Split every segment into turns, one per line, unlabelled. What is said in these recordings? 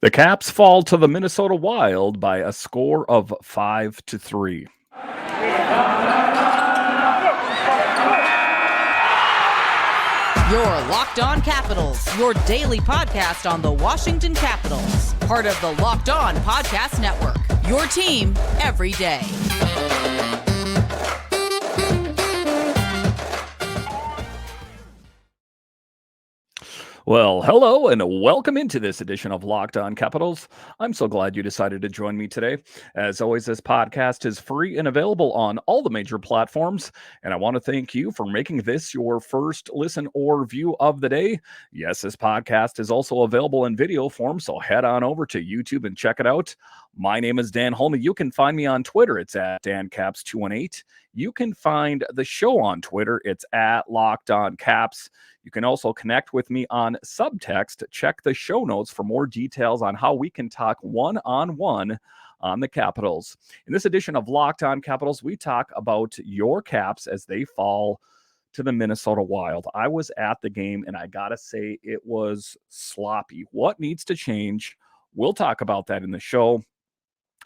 The Caps fall to the Minnesota Wild by a score of 5-3.
Your Locked On Capitals, your daily podcast on the Washington Capitals. Part of the Locked On Podcast Network, your team every day.
Well, hello and welcome into this edition of Locked On Capitals. I'm so glad you decided to join me today. As always, this podcast is free and available on all the major platforms, and I want to thank you for making this your first listen or view of the day. Yes, this podcast is also available in video form, so head on over to YouTube and check it out. My name is Dan Holme. You can find me on Twitter. It's at DanCaps218. You can find the show on Twitter. It's at Locked On Caps. You can also connect with me on Subtext. Check the show notes for more details on how we can talk one-on-one on the Capitals. In this edition of Locked On Capitals, we talk about your Caps as they fall to the Minnesota Wild. I was at the game, and I got to say it was sloppy. What needs to change? We'll talk about that in the show.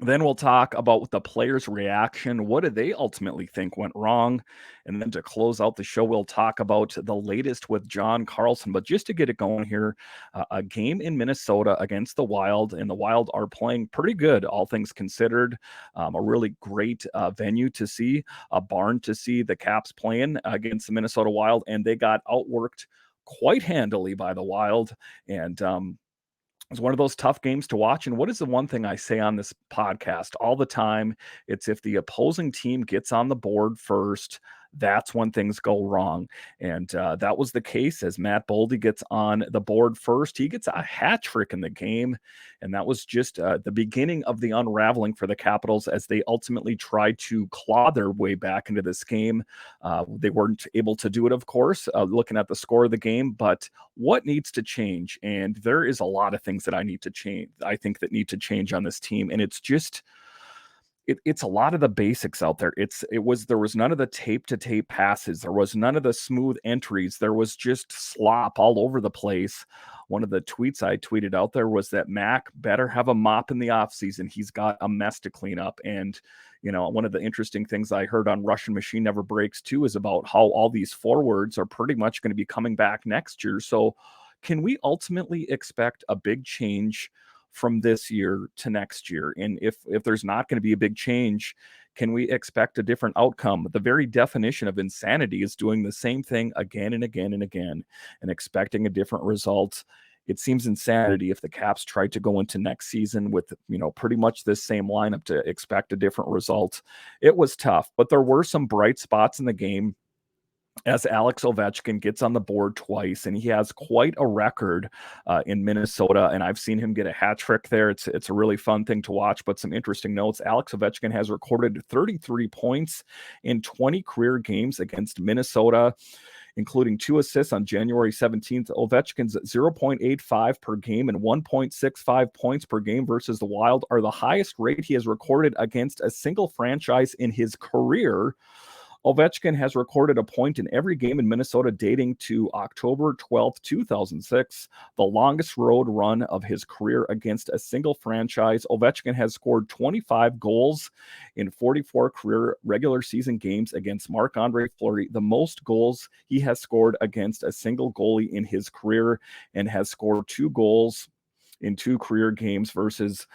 Then we'll talk about the players' reaction. What do they ultimately think went wrong? And then to close out the show, we'll talk about the latest with John Carlson. But just to get it going here, a game in Minnesota against the Wild, and the Wild are playing pretty good, all things considered. A really great venue to see, a barn to see the Caps playing against the Minnesota Wild, and they got outworked quite handily by the Wild. And it's one of those tough games to watch. And what is the one thing I say on this podcast all the time? It's if the opposing team gets on the board first, that's when things go wrong. And that was the case as Matt Boldy gets on the board first. He gets a hat trick in the game. And that was just the beginning of the unraveling for the Capitals as they ultimately tried to claw their way back into this game. They weren't able to do it, of course, looking at the score of the game. But what needs to change? And there is a lot of things that I think that need to change on this team. And it's just it's a lot of the basics out there. There was none of the tape to tape passes. There was none of the smooth entries. There was just slop all over the place. One of the tweets I tweeted out there was that Mac better have a mop in the offseason. He's got a mess to clean up. And, one of the interesting things I heard on Russian Machine Never Breaks too is about how all these forwards are pretty much going to be coming back next year. So can we ultimately expect a big change from this year to next year? And if there's not going to be a big change, can we expect a different outcome? The very definition of insanity is doing the same thing again and again and again and expecting a different result. It seems insanity if the Caps tried to go into next season with, pretty much this same lineup to expect a different result. It was tough, but there were some bright spots in the game as Alex Ovechkin gets on the board twice, and he has quite a record in Minnesota, and I've seen him get a hat trick there. It's a really fun thing to watch, but some interesting notes. Alex Ovechkin has recorded 33 points in 20 career games against Minnesota, including 2 assists on January 17th. Ovechkin's 0.85 per game and 1.65 points per game versus the Wild are the highest rate he has recorded against a single franchise in his career. Ovechkin has recorded a point in every game in Minnesota dating to October 12th, 2006, the longest road run of his career against a single franchise. Ovechkin has scored 25 goals in 44 career regular season games against Marc-Andre Fleury, the most goals he has scored against a single goalie in his career, and has scored 2 goals in 2 career games versus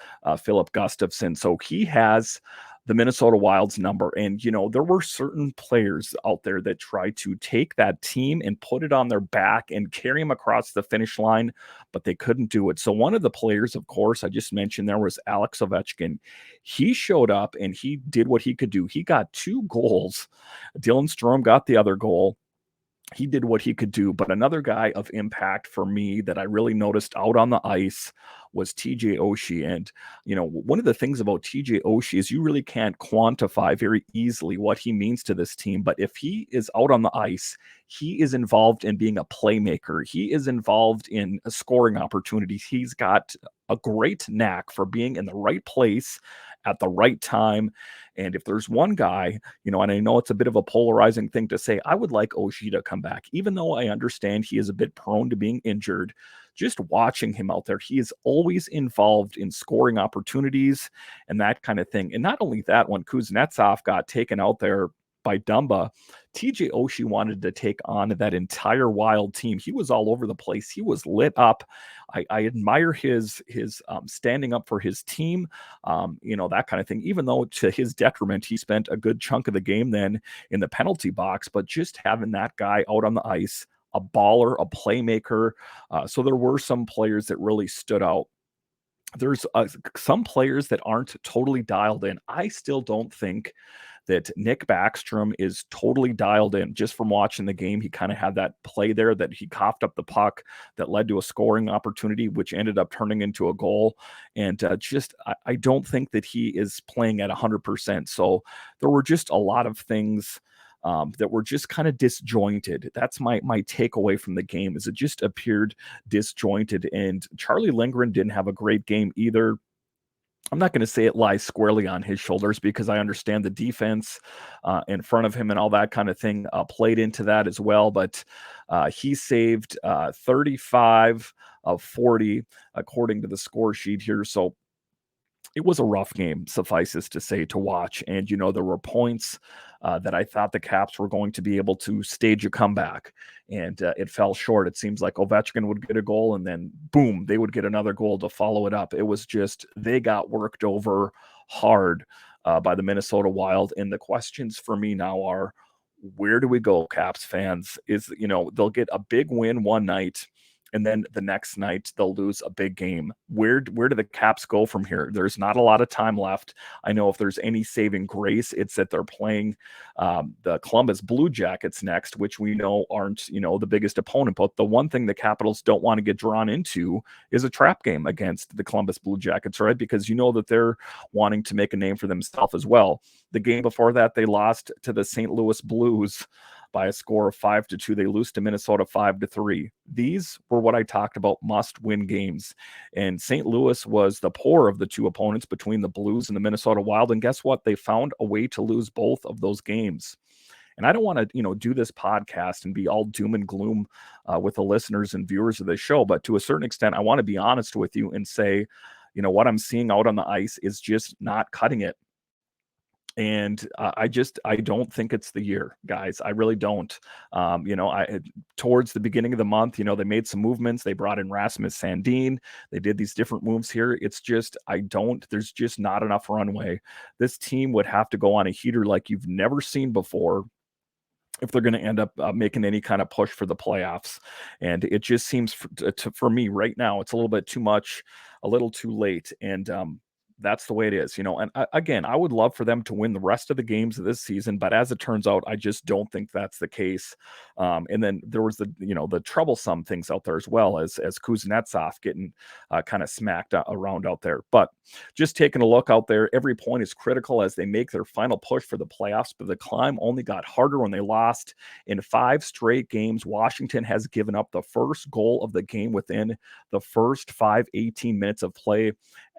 Philip Gustafsson. So he has the Minnesota Wild's number. And, there were certain players out there that tried to take that team and put it on their back and carry them across the finish line, but they couldn't do it. So one of the players, of course, I just mentioned there was Alex Ovechkin. He showed up and he did what he could do. He got 2 goals. Dylan Strome got the other goal. He did what he could do. But another guy of impact for me that I really noticed out on the ice was TJ Oshie. And, one of the things about TJ Oshie is you really can't quantify very easily what he means to this team. But if he is out on the ice, he is involved in being a playmaker. He is involved in scoring opportunities. He's got a great knack for being in the right place at the right time. And if there's one guy, and I know it's a bit of a polarizing thing to say, I would like Oshie to come back, even though I understand he is a bit prone to being injured. just watching him out there, he is always involved in scoring opportunities and that kind of thing. And not only that, when Kuznetsov got taken out there by Dumba, TJ Oshie wanted to take on that entire Wild team. He was all over the place. He was lit up. I admire his standing up for his team, that kind of thing. Even though to his detriment, he spent a good chunk of the game then in the penalty box. But just having that guy out on the ice, a baller, a playmaker. So there were some players that really stood out. There's some players that aren't totally dialed in. I still don't think that Nick Backstrom is totally dialed in. Just from watching the game, he kind of had that play there that he coughed up the puck that led to a scoring opportunity, which ended up turning into a goal. And I don't think that he is playing at 100%. So there were just a lot of things that were just kind of disjointed. That's my takeaway from the game, is it just appeared disjointed. And Charlie Lindgren didn't have a great game either. I'm not going to say it lies squarely on his shoulders, because I understand the defense in front of him and all that kind of thing played into that as well. But he saved 35 of 40 according to the score sheet here. So it was a rough game, suffices to say, to watch. And, there were points that I thought the Caps were going to be able to stage a comeback, and it fell short. It seems like Ovechkin would get a goal, and then boom, they would get another goal to follow it up. It was just, they got worked over hard by the Minnesota Wild. And the questions for me now are, where do we go, Caps fans? They'll get a big win one night, and then the next night they'll lose a big game. Where do the Caps go from here? There's not a lot of time left. I know if there's any saving grace, it's that they're playing the Columbus Blue Jackets next, which we know aren't, the biggest opponent. But the one thing the Capitals don't want to get drawn into is a trap game against the Columbus Blue Jackets, right? Because that they're wanting to make a name for themselves as well. The game before that, they lost to the St. Louis Blues by a score of 5-2. They lose to Minnesota 5-3. These were what I talked about, must-win games. And St. Louis was the poorer of the two opponents between the Blues and the Minnesota Wild. And guess what? They found a way to lose both of those games. And I don't want to, do this podcast and be all doom and gloom with the listeners and viewers of the show. But to a certain extent, I want to be honest with you and say, what I'm seeing out on the ice is just not cutting it. And I don't think it's the year, guys. I really don't. Towards the beginning of the month, they made some movements. They brought in Rasmus Sandin. They did these different moves here. It's just, there's just not enough runway. This team would have to go on a heater like you've never seen before if they're going to end up making any kind of push for the playoffs. And it just seems for me right now, it's a little bit too much, a little too late. And that's the way it is, and again, I would love for them to win the rest of the games of this season, but as it turns out, I just don't think that's the case. And then there was the troublesome things out there as well, as Kuznetsov getting kind of smacked around out there. But just taking a look out there, every point is critical as they make their final push for the playoffs, but the climb only got harder when they lost. In 5 straight games, Washington has given up the first goal of the game within the first 18 minutes of play.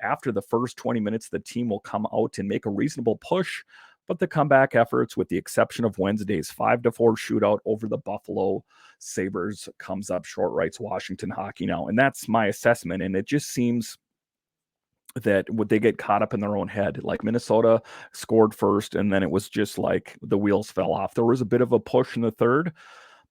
After the first 20 minutes, the team will come out and make a reasonable push, but the comeback efforts, with the exception of Wednesday's 5-4 shootout over the Buffalo Sabres, comes up short, writes Washington Hockey Now. And that's my assessment. And it just seems that would they get caught up in their own head. Like Minnesota scored first, and then it was just like the wheels fell off. There was a bit of a push in the third,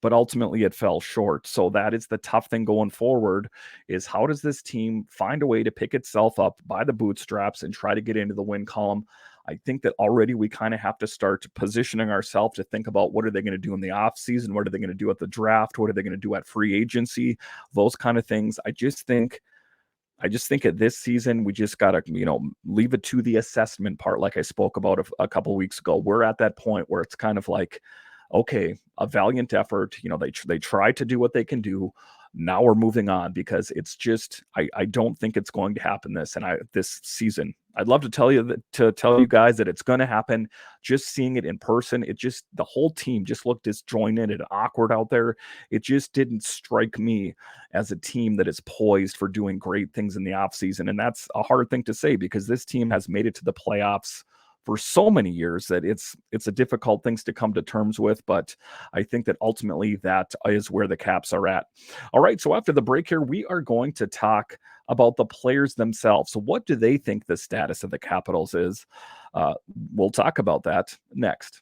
but ultimately it fell short. So that is the tough thing going forward, is how does this team find a way to pick itself up by the bootstraps and try to get into the win column? I think that already we kind of have to start positioning ourselves to think about, what are they going to do in the offseason? What are they going to do at the draft? What are they going to do at free agency? Those kind of things. I just think at this season, we just got to, leave it to the assessment part. Like I spoke about a couple of weeks ago, we're at that point where it's kind of like, okay, a valiant effort. They try to do what they can do. Now we're moving on, because it's just, I don't think it's going to happen this season. I'd love to tell you guys that it's going to happen. Just seeing it in person, the whole team just looked disjointed and awkward out there. It just didn't strike me as a team that is poised for doing great things in the offseason. And that's a hard thing to say, because this team has made it to the playoffs for so many years that it's a difficult things to come to terms with. But I think that ultimately that is where the Caps are at. All right, so after the break here, we are going to talk about the players themselves. So what do they think the status of the Capitals is? Uh, we'll talk about that next.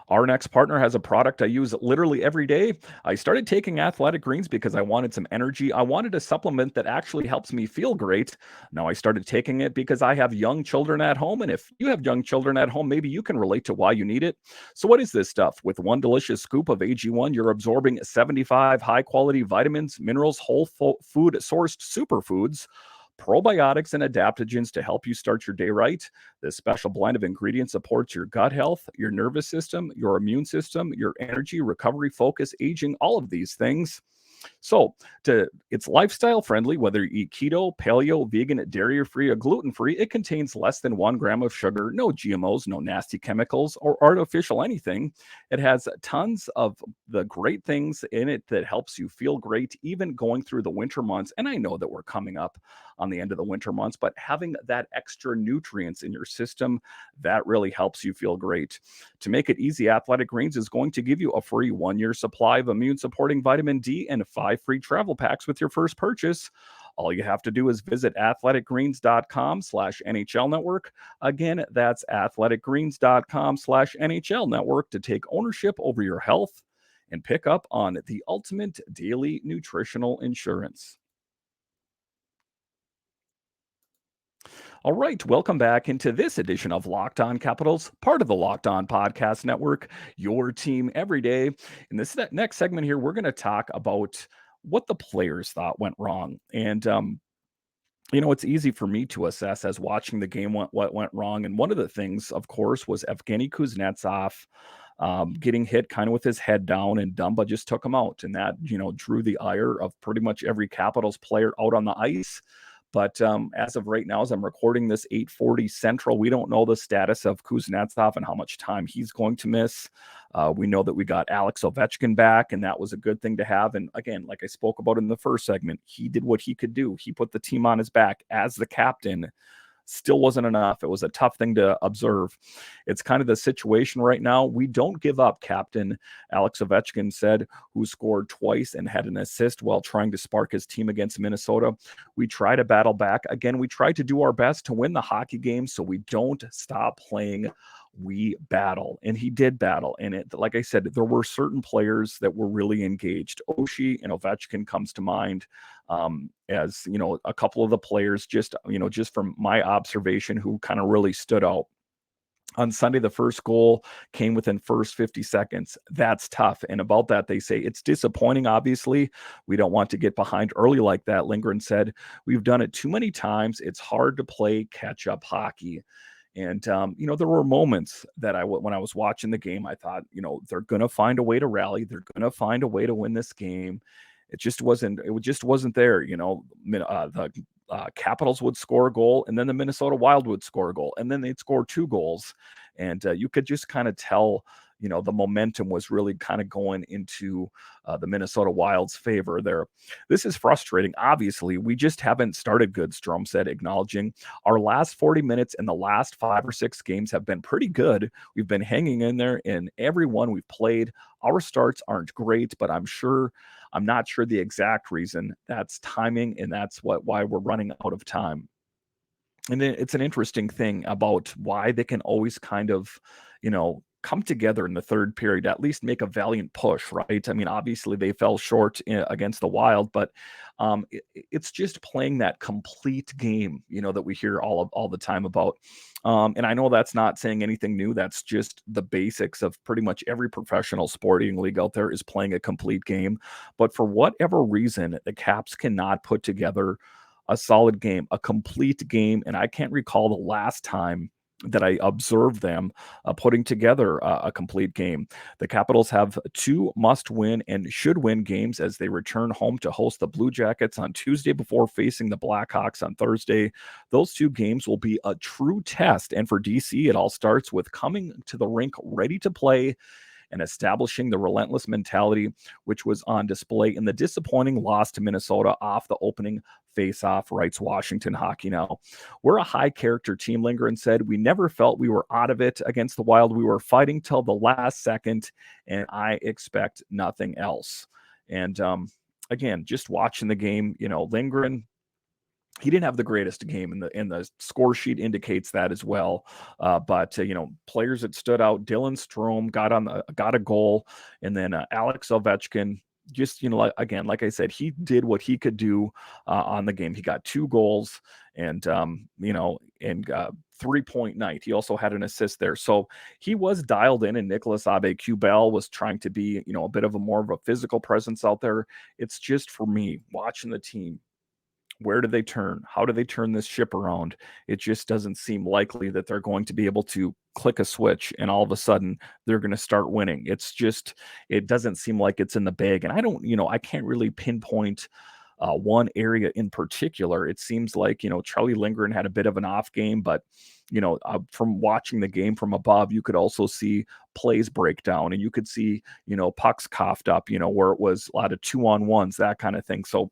Our next partner has a product I use literally every day. I started taking Athletic Greens because I wanted some energy. I wanted a supplement that actually helps me feel great. Now I started taking it because I have young children at home. And if you have young children at home, maybe you can relate to why you need it. So, what is this stuff? With one delicious scoop of AG1, you're absorbing 75 high quality vitamins, minerals, whole food sourced superfoods, probiotics, and adaptogens to help you start your day right. This special blend of ingredients supports your gut health, your nervous system, your immune system, your energy, recovery, focus, aging, all of these things. So, it's lifestyle friendly, whether you eat keto, paleo, vegan, dairy free, or gluten free. It contains less than 1 gram of sugar, no GMOs, no nasty chemicals or artificial anything. It has tons of the great things in it that helps you feel great, even going through the winter months. And I know that we're coming up on the end of the winter months, but having that extra nutrients in your system, that really helps you feel great. To make it easy, Athletic Greens is going to give you a free 1 year supply of immune supporting vitamin D and 5 free travel packs with your first purchase. All you have to do is visit athleticgreens.com/NHL network. Again, that's athleticgreens.com/NHL network to take ownership over your health and pick up on the ultimate daily nutritional insurance. All right, welcome back into this edition of Locked On Capitals, part of the Locked On Podcast Network, your team every day. In this next segment here, we're going to talk about what the players thought went wrong. And, it's easy for me to assess as watching the game what went wrong. And one of the things, of course, was Evgeny Kuznetsov getting hit kind of with his head down, and Dumba just took him out. And that, drew the ire of pretty much every Capitals player out on the ice. But as of right now, as I'm recording this 8:40 Central, we don't know the status of Kuznetsov and how much time he's going to miss. We know that we got Alex Ovechkin back, and that was a good thing to have. And again, like I spoke about in the first segment, he did what he could do. He put the team on his back as the captain. Still wasn't enough. It was a tough thing to observe. It's kind of the situation right now. We don't give up, Captain Alex Ovechkin said, who scored twice and had an assist while trying to spark his team against Minnesota. We try to battle back. Again, we try to do our best to win the hockey game, so we don't stop playing. We battle. And he did battle. And like I said, there were certain players that were really engaged. Oshie and Ovechkin comes to mind, as a couple of the players, just from my observation, who kind of really stood out. On Sunday, the first goal came within first 50 seconds. That's tough. And about that, they say it's disappointing, obviously. We don't want to get behind early like that. Lindgren said, we've done it too many times. It's hard to play catch-up hockey. And, there were moments that when I was watching the game, I thought, they're going to find a way to rally. They're going to find a way to win this game. It just wasn't there. The Capitals would score a goal, and then the Minnesota Wild would score a goal, and then they'd score two goals. And you could just kind of tell, the momentum was really kind of going into the Minnesota Wild's favor there. This is frustrating. Obviously, we just haven't started good, Strome said, acknowledging our last 40 minutes in the last 5 or 6 games have been pretty good. We've been hanging in there in every one we've played. Our starts aren't great, but I'm not sure the exact reason. That's timing, and that's why we're running out of time. And it's an interesting thing about why they can always kind of, come together in the third period, at least make a valiant push, right? I mean, obviously they fell short against the Wild, but it's just playing that complete game, that we hear all the time about. And I know that's not saying anything new. That's just the basics of pretty much every professional sporting league out there is playing a complete game. But for whatever reason, the Caps cannot put together a solid game, a complete game. And I can't recall the last time that I observed them putting together a complete game. The Capitals have 2 must-win and should-win games as they return home to host the Blue Jackets on Tuesday before facing the Blackhawks on Thursday. Those 2 games will be a true test. And for DC, it all starts with coming to the rink ready to play and establishing the relentless mentality, which was on display in the disappointing loss to Minnesota off the opening face-off, writes Washington Hockey Now. We're a high-character team, Lindgren said. We never felt we were out of it against the Wild. We were fighting till the last second, and I expect nothing else. And again, just watching the game, Lindgren, he didn't have the greatest game, and the score sheet indicates that as well. But players that stood out: Dylan Strome got a goal, and then Alex Ovechkin. Just again, like I said, he did what he could do on the game. He got 2 goals, and 3-point night. He also had an assist there, so he was dialed in. And Nicholas Aube-Kubel was trying to be a bit of a more of a physical presence out there. It's just, for me, watching the team, where do they turn? How do they turn this ship around? It just doesn't seem likely that they're going to be able to click a switch and all of a sudden they're going to start winning. It doesn't seem like it's in the bag. And I can't really pinpoint one area in particular. It seems like, Charlie Lindgren had a bit of an off game, but from watching the game from above, you could also see plays break down, and you could see, pucks coughed up, where it was a lot of 2-on-1s, that kind of thing. So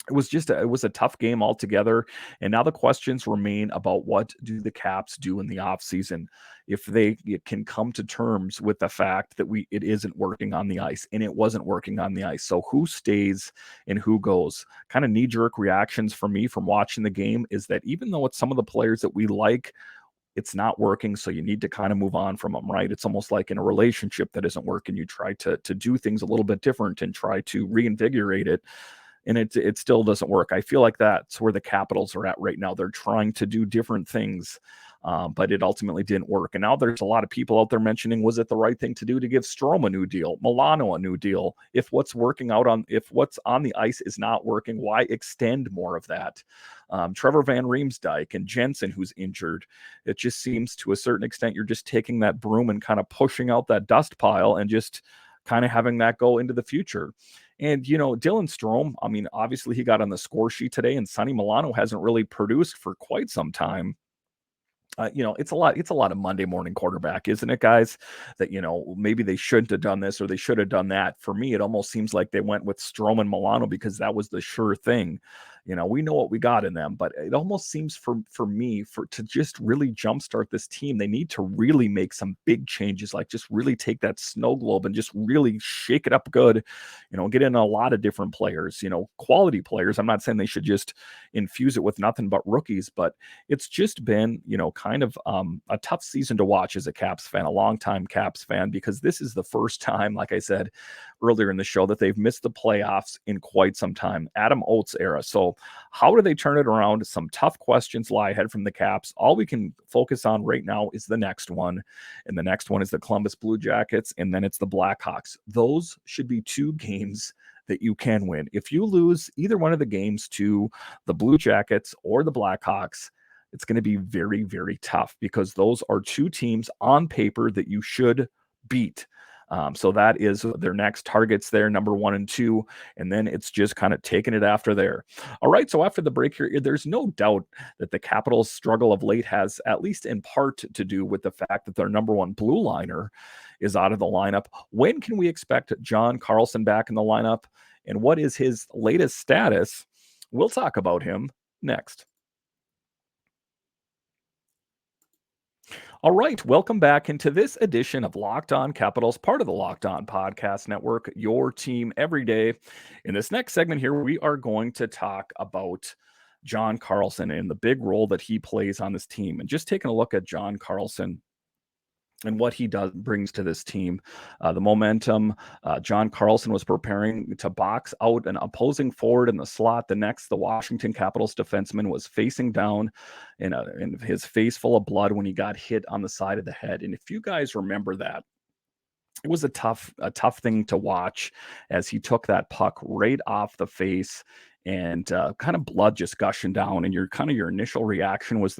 it was a tough game altogether. And now the questions remain about what do the Caps do in the offseason if they can come to terms with the fact that it isn't working on the ice, and it wasn't working on the ice. So who stays and who goes? Kind of knee-jerk reactions for me from watching the game is that even though it's some of the players that we like, it's not working, so you need to kind of move on from them, right? It's almost like in a relationship that isn't working, you try to do things a little bit different and try to reinvigorate it, and it still doesn't work. I feel like that's where the Capitals are at right now. They're trying to do different things, but it ultimately didn't work. And now there's a lot of people out there mentioning, was it the right thing to do to give Strome a new deal, Milano a new deal? If what's on the ice is not working, why extend more of that? Trevor Van Riemsdyk and Jensen, who's injured. It just seems to a certain extent you're just taking that broom and kind of pushing out that dust pile and just kind of having that go into the future. And, Dylan Strome, I mean, obviously he got on the score sheet today, and Sonny Milano hasn't really produced for quite some time. It's a lot of Monday morning quarterback, isn't it, guys? That, maybe they shouldn't have done this or they should have done that. For me, it almost seems like they went with Strome and Milano because that was the sure thing. We know what we got in them, but it almost seems for me to just really jumpstart this team, they need to really make some big changes, like just really take that snow globe and just really shake it up good, get in a lot of different players, quality players. I'm not saying they should just infuse it with nothing but rookies, but it's just been, kind of a tough season to watch as a Caps fan, a longtime Caps fan, because this is the first time, like I said earlier in the show, that they've missed the playoffs in quite some time, Adam Oates era. So how do they turn it around? Some tough questions lie ahead from the Caps. All we can focus on right now is the next one, and the next one is the Columbus Blue Jackets, and then it's the Blackhawks. Those should be 2 games that you can win. If you lose either one of the games to the Blue Jackets or the Blackhawks, it's going to be very, very tough, because those are 2 teams on paper that you should beat. So that is their next targets there, number 1 and 2, and then it's just kind of taking it after there. All right, so after the break here, there's no doubt that the Capitals' struggle of late has at least in part to do with the fact that their number 1 blue liner is out of the lineup. When can we expect John Carlson back in the lineup, and what is his latest status? We'll talk about him next. All right, welcome back into this edition of Locked On Capitals, part of the Locked On Podcast Network, your team every day. In this next segment here, we are going to talk about John Carlson and the big role that he plays on this team. And just taking a look at John Carlson and what he brings to this team. The momentum. John Carlson was preparing to box out an opposing forward in the slot. The Washington Capitals defenseman was facing down in his face full of blood when he got hit on the side of the head. And if you guys remember that, it was a tough thing to watch as he took that puck right off the face, and kind of blood just gushing down. And your initial reaction was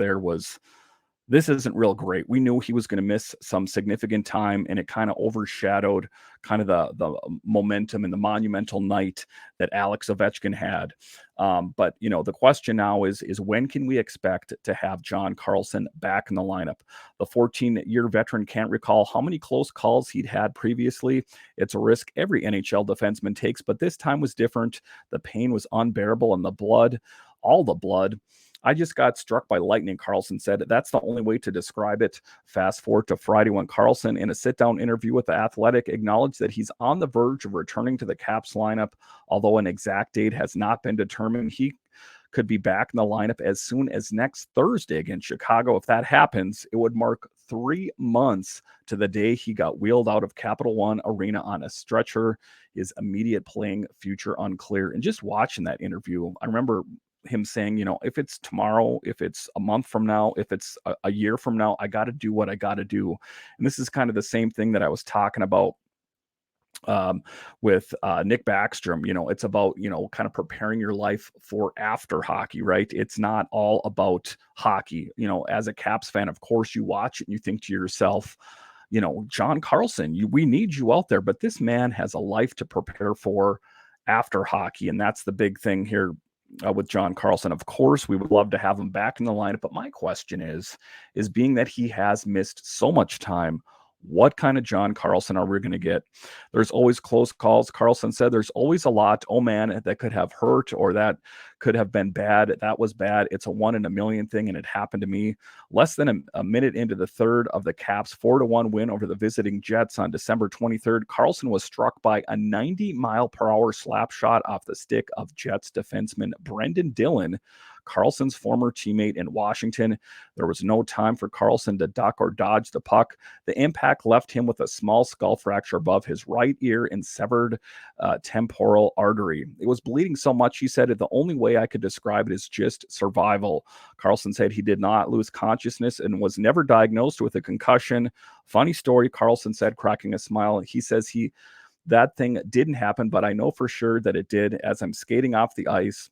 this isn't real great. We knew he was going to miss some significant time, and it kind of overshadowed kind of the momentum and the monumental night that Alex Ovechkin had. But the question now is when can we expect to have John Carlson back in the lineup? The 14-year veteran can't recall how many close calls he'd had previously. It's a risk every NHL defenseman takes, but this time was different. The pain was unbearable, and the blood, all the blood. I just got struck by lightning, Carlson said. That's the only way to describe it. Fast forward to Friday when Carlson, in a sit-down interview with The Athletic, acknowledged that he's on the verge of returning to the Caps lineup. Although an exact date has not been determined, he could be back in the lineup as soon as next Thursday against Chicago. If that happens, it would mark 3 months to the day he got wheeled out of Capital One Arena on a stretcher. His immediate playing future unclear. And just watching that interview, I remember him saying, if it's tomorrow, if it's a month from now, if it's a year from now, I got to do what I got to do. And this is kind of the same thing that I was talking about with Nick Backstrom. It's about, kind of preparing your life for after hockey, right? It's not all about hockey. As a Caps fan, of course, you watch it and you think to yourself, John Carlson, we need you out there, but this man has a life to prepare for after hockey. And that's the big thing here with John Carlson. Of course, we would love to have him back in the lineup, but my question is being that he has missed so much time, what kind of John Carlson are we going to get? There's always close calls. Carlson said there's always a lot. Oh man, that could have hurt, or that could have been bad. That was bad. It's a 1 in a million thing, and it happened to me. Less than a minute into the third of the Caps' 4-1 win over the visiting Jets on December 23rd, Carlson was struck by a 90-mile-per-hour slap shot off the stick of Jets defenseman Brendan Dillon, Carlson's former teammate in Washington. There was no time for Carlson to duck or dodge the puck. The impact left him with a small skull fracture above his right ear and severed temporal artery. It was bleeding so much, he said, the only way I could describe it is just survival. Carlson said he did not lose consciousness and was never diagnosed with a concussion. Funny story, Carlson said, cracking a smile. He says that thing didn't happen, but I know for sure that it did. As I'm skating off the ice,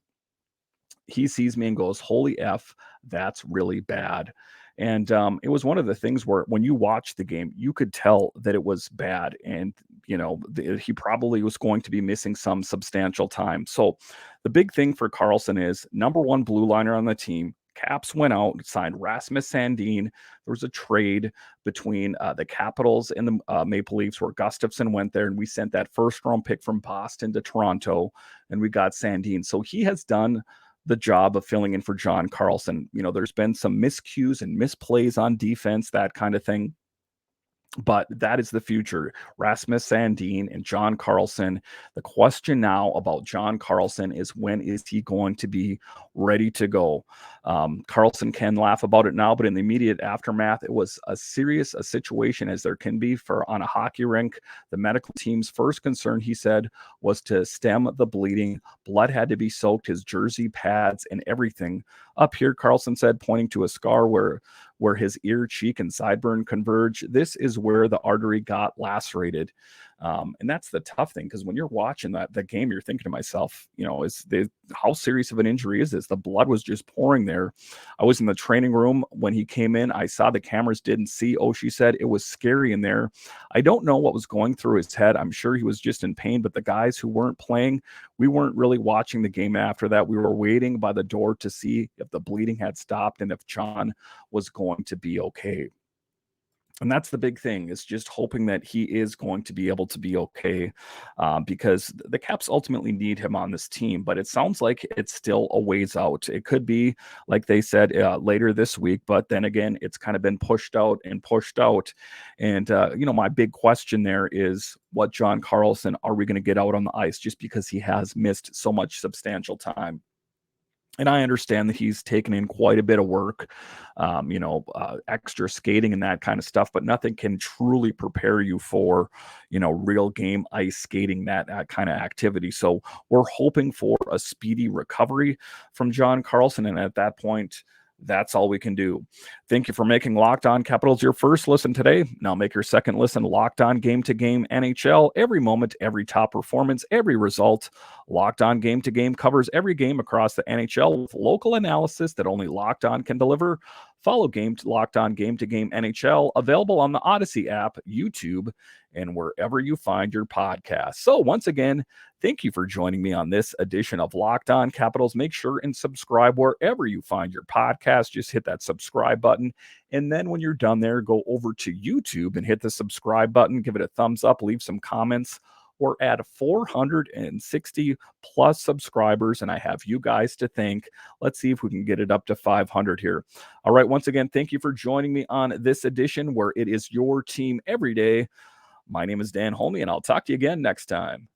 he sees me and goes, holy F, that's really bad. And it was one of the things where when you watch the game, you could tell that it was bad. And, he probably was going to be missing some substantial time. So the big thing for Carlson is number one blue liner on the team. Caps went out and signed Rasmus Sandin. There was a trade between the Capitals and the Maple Leafs where Gustafsson went there, and we sent that first-round pick from Boston to Toronto, and we got Sandin. So he has done the job of filling in for John Carlson. There's been some miscues and misplays on defense, that kind of thing. But that is the future. Rasmus Sandin and John Carlson. The question now about John Carlson is, when is he going to be ready to go? Carlson can laugh about it now, but in the immediate aftermath, it was as serious a situation as there can be on a hockey rink. The medical team's first concern, he said, was to stem the bleeding. Blood had to be soaked, his jersey, pads, and everything. Up here, Carlson said, pointing to a scar where his ear, cheek, and sideburn converge. This is where the artery got lacerated. And that's the tough thing, because when you're watching the game, you're thinking to myself, how serious of an injury is this? The blood was just pouring there. I was in the training room when he came in. I saw the cameras didn't see. She said it was scary in there. I don't know what was going through his head. I'm sure he was just in pain, but the guys who weren't playing, we weren't really watching the game after that. We were waiting by the door to see if the bleeding had stopped and if John was going to be okay. And that's the big thing, is just hoping that he is going to be able to be okay, because the Caps ultimately need him on this team. But it sounds like it's still a ways out. It could be, like they said, later this week. But then again, it's kind of been pushed out and pushed out. And, my big question there is, what John Carlson are we going to get out on the ice, just because he has missed so much substantial time? And I understand that he's taken in quite a bit of work, extra skating and that kind of stuff, but nothing can truly prepare you for, real game ice skating, that kind of activity. So we're hoping for a speedy recovery from John Carlson. And at that point, that's all we can do. Thank you for making Locked On Capitals your first listen today. Now make your second listen Locked On Game to Game NHL. Every moment, every top performance, every result. Locked On Game to Game covers every game across the NHL with local analysis that only Locked On can deliver. Follow Locked On Game to Game NHL, available on the Odyssey app, YouTube, and wherever you find your podcast. So once again, thank you for joining me on this edition of Locked On Capitals. Make sure and subscribe wherever you find your podcast. Just hit that subscribe button. And then when you're done there, go over to YouTube and hit the subscribe button, give it a thumbs up, leave some comments. We're at 460 plus subscribers, and I have you guys to thank. Let's see if we can get it up to 500 here. All right, once again, thank you for joining me on this edition where it is your team every day. My name is Dan Holme, and I'll talk to you again next time.